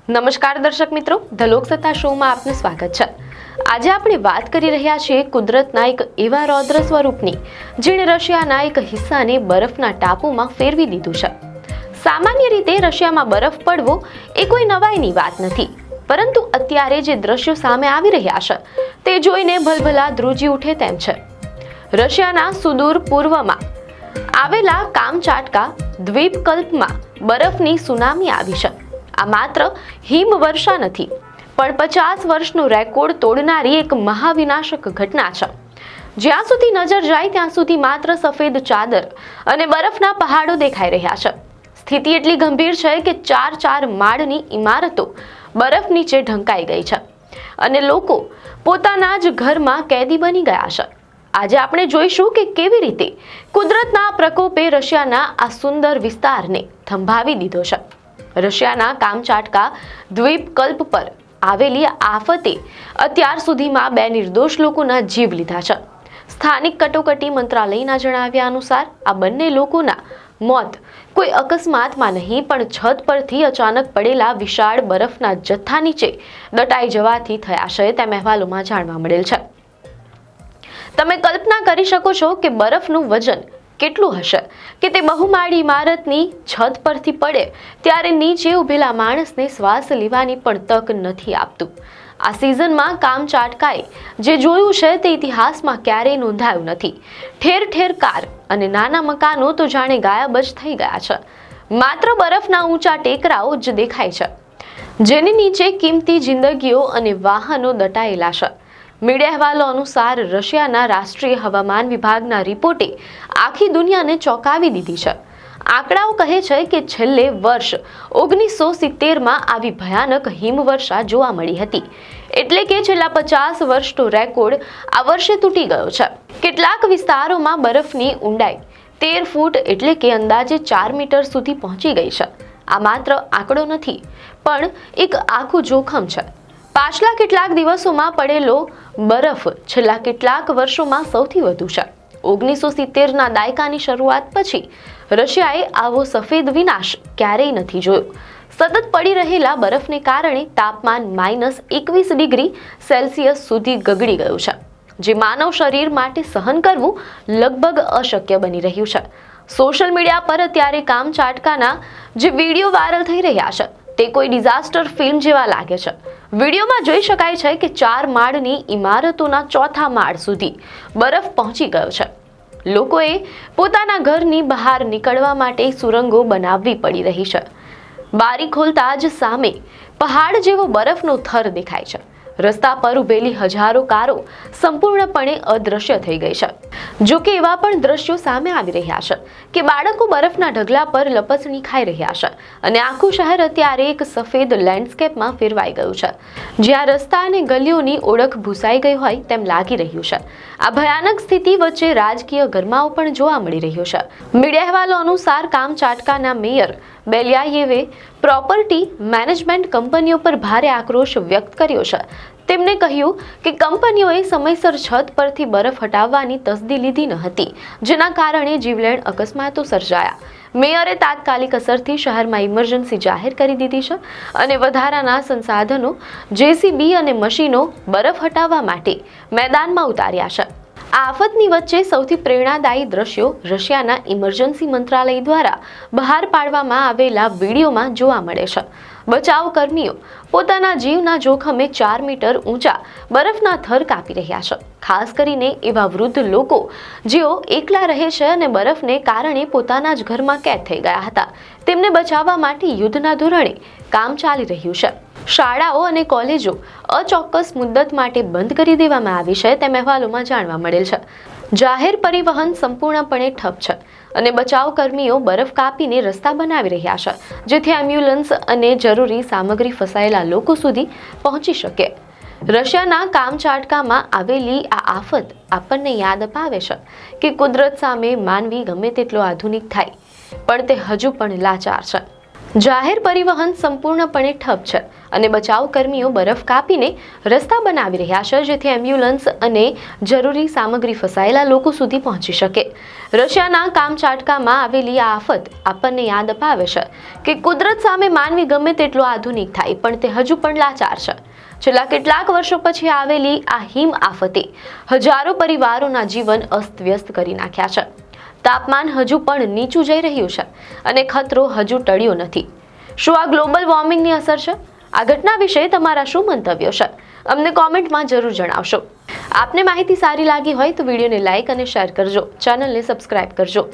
નમસ્કાર દર્શક મિત્રો, ધ લોકસત્તા શોમાં આપનું સ્વાગત છે। આજે આપણે વાત કરી રહ્યા છીએ કુદરતના એક એવા રૌદ્ર સ્વરૂપની જેણે રશિયાના એક હિસ્સાને બરફના ટાપુમાં ફેરવી દીધું છે। સામાન્ય રીતે રશિયામાં બરફ પડવો એ કોઈ નવાઈની વાત નથી, પરંતુ અત્યારે જે દ્રશ્યો સામે આવી રહ્યા છે તે જોઈને ભલભલા ધ્રુજી ઉઠે તેમ છે। રશિયાના સુદૂર પૂર્વમાં આવેલા કામચાટકા દ્વીપકલ્પમાં બરફની સુનામી આવી છે। આ માત્ર હિમવર્ષા નથી, પણ 50 વર્ષનો રેકોર્ડ તોડનારી એક મહાવિનાશક ઘટના છે। જ્યાં સુધી નજર જાય ત્યાં સુધી માત્ર સફેદ ચાદર અને બરફના પહાડો દેખાઈ રહ્યા છે। સ્થિતિ એટલી ગંભીર છે કે 4 માળની ઇમારતો બરફ નીચે ઢંકાઈ ગઈ છે અને લોકો પોતાના જ ઘરમાં કેદી બની ગયા છે। આજે આપણે જોઈશું કે કેવી રીતે કુદરતના પ્રકોપે રશિયાના આ સુંદર વિસ્તારને થંભાવી દીધો છે। રશિયાના કામચાટકા દ્વીપકલ્પ પર આવેલી આફતે અત્યાર સુધીમાં 2 નિર્દોષ લોકોના જીવ લીધા છે। સ્થાનિક કટોકટી મંત્રાલયના જણાવ્યા અનુસાર આ બંને લોકોના મોત કોઈ અકસ્માતમાં નહીં, પણ છત પરથી અચાનક પડેલા વિશાળ બરફના જથ્થા નીચે દટાઈ જવાથી થયા છે તેમ અહેવાલોમાં જાણવા મળેલ છે। તમે કલ્પના કરી શકો છો કે બરફનું વજન કેટલું હશે કે તે બહુમાળી ઇમારતની છત પરથી પડે ત્યારે નીચે ઉભેલા માણસને શ્વાસ લેવાની પણ તક નથી આપતું। આ સિઝનમાં કામચાટકાએ જે જોયું છે તે ઇતિહાસમાં ક્યારેય નોંધાયું નથી। ઠેર ઠેર કાર અને નાના મકાનો તો જાણે ગાયબ જ થઈ ગયા છે। માત્ર બરફના ઊંચા ટેકરાઓ જ દેખાય છે, જેની નીચે કિંમતી જિંદગીઓ અને વાહનો દટાયેલા છે। મીડિયા અહેવાલો અનુસાર રશિયાના રાષ્ટ્રીય હવામાન વિભાગના રિપોર્ટે આખી દુનિયાને ચોંકાવી દીધી છે। આંકડાઓ કહે છે કે છેલ્લે વર્ષ 1970માં આવી ભયાનક હિમવર્ષા જોવા મળી હતી, એટલે કે છેલ્લા 50 વર્ષનો રેકોર્ડ આ વર્ષે તૂટી ગયો છે। કેટલાક વિસ્તારોમાં બરફની ઊંડાઈ 13 ફૂટ એટલે કે અંદાજે 4 મીટર સુધી પહોંચી ગઈ છે। આ માત્ર આંકડો નથી, પણ એક આખું જોખમ છે। પાછલા કેટલાક દિવસોમાં પડેલો બરફ છેલ્લા કેટલાક વર્ષોમાં સૌથી વધુ છે। 1970ના દાયકાની શરૂઆત પછી રશિયાએ આવો સફેદ વિનાશ ક્યારેય નથી જોયો। સતત પડી રહેલા બરફને કારણે તાપમાન -21 ડિગ્રી સેલ્સિયસ સુધી ગગડી ગયું છે, જે માનવ શરીર માટે સહન કરવું લગભગ અશક્ય બની રહ્યું છે। સોશિયલ મીડિયા પર અત્યારે કામચાટકાના જે વિડીયો વાયરલ થઈ રહ્યા છે તે કોઈ ડિઝાસ્ટર ફિલ્મ જેવા લાગે છે। વિડીયોમાં જોઈ શકાય છે કે 4 માળની ઇમારતોના 4થા માળ સુધી બરફ પહોંચી ગયો છે। લોકોએ પોતાના ઘરની બહાર નીકળવા માટે સુરંગો બનાવવી પડી રહી છે। બારી ખોલતા જ સામે પહાડ જેવો બરફનો થર દેખાય છે। રસ્તા પર ઉભેલી હજારો કારો સંપૂર્ણપણે અદૃશ્ય થઈ ગઈ છે। જો કે એવા પણ દ્રશ્યો સામે આવી રહ્યા છે કે બાળકો બરફના ઢગલા પર લપસણી ખાઈ રહ્યા છે અને આખું શહેર અત્યારે એક સફેદ લેન્ડસ્કેપમાં ફેરવાઈ ગયું છે, જ્યાં રસ્તા અને ગલીઓની ઓળખ ભૂસાઈ ગઈ હોય તેમ લાગી રહ્યું છે। આ ભયાનક સ્થિતિ વચ્ચે રાજકીય ગરમાવો પણ જોવા મળી રહ્યો છે। મીડિયા અહેવાલો અનુસાર કામચાટકાના મેયર બેલ્યાયેવે પ્રોપર્ટી મેનેજમેન્ટ કંપનીઓ પર ભારે આક્રોશ વ્યક્ત કર્યો છે। તેમણે કહ્યું કે કંપનીઓએ સમયસર છત પરથી બરફ હટાવવાની તસદી લીધી ન હતી, જેના કારણે જીવલેણ અકસ્માતો સર્જાયા। મેયરે તાત્કાલિક અસરથી શહેરમાં ઇમરજન્સી જાહેર કરી દીધી છે અને વધારાના સંસાધનો જેસીબી અને મશીનો બરફ હટાવવા માટે મેદાનમાં ઉતાર્યા છે। આ આફતની વચ્ચે સૌથી પ્રેરણાદાયી દ્રશ્યો રશિયાના ઇમરજન્સી મંત્રાલય દ્વારા બહાર પાડવામાં આવેલા વિડીયોમાં જોવા મળે છે। બચાવ કર્મીઓ પોતાના જીવના જોખમે 4 મીટર ઊંચા બરફના થર કાપી રહ્યા છે। ખાસ કરીને એવા વૃદ્ધ લોકો જેઓ એકલા રહે છે અને બરફને કારણે પોતાના જ ઘરમાં કેદ થઈ ગયા હતા, તેમને બચાવવા માટે યુદ્ધના ધોરણે કામ ચાલી રહ્યું છે। શાળાઓ અને કોલેજો અચોક્કસ મુદ્દત માટે બંધ કરી દેવામાં આવી છે તેમ અહેવાલોમાં જાણવા મળેલ છે। જાહેર પરિવહન સંપૂર્ણપણે ઠપ છે અને બચાવ કર્મીઓ બરફ કાપીને રસ્તા બનાવી રહ્યા છે, જેથી એમ્બ્યુલન્સ અને જરૂરી સામગ્રી ફસાયેલા લોકો સુધી પહોંચી શકે। રશિયાના કામચાટકામાં આવેલી આ આફત આપણને યાદ અપાવે છે કે કુદરત સામે માનવી ગમે તેટલો આધુનિક થાય પણ તે હજુ પણ લાચાર છે। જાહેર પરિવહન સંપૂર્ણપણે ઠપ છે અને બચાવ કર્મીઓ બરફ કાપીને રસ્તા બનાવી રહ્યા છે, જેથી એમ્બ્યુલન્સ અને જરૂરી સામગ્રી ફસાયેલા લોકો સુધી પહોંચી શકે. રશિયાના કામચાટકામાં આવેલી આ આફત આપણને યાદ અપાવે છે કે કુદરત સામે માનવી ગમે તેટલો આધુનિક થાય પણ તે હજુ પણ લાચાર છે. છેલ્લા કેટલાક વર્ષો પછી આવેલી આ હિમ આફતે હજારો પરિવારોના જીવન અસ્તવ્યસ્ત કરી નાખ્યા છે. તાપમાન હજુ પણ નીચું જઈ રહ્યું છે અને ખતરો હજુ ટળ્યો નથી. શું આ ગ્લોબલ વોર્મિંગની અસર છે? આ ઘટના વિશે તમારા શું મંતવ્યો છે? અમને કોમેન્ટમાં જરૂર જણાવશો. આપને માહિતી સારી લાગી હોય તો વિડીયોને લાઇક અને શેર કરજો. ચેનલને સબસ્ક્રાઇબ કરજો.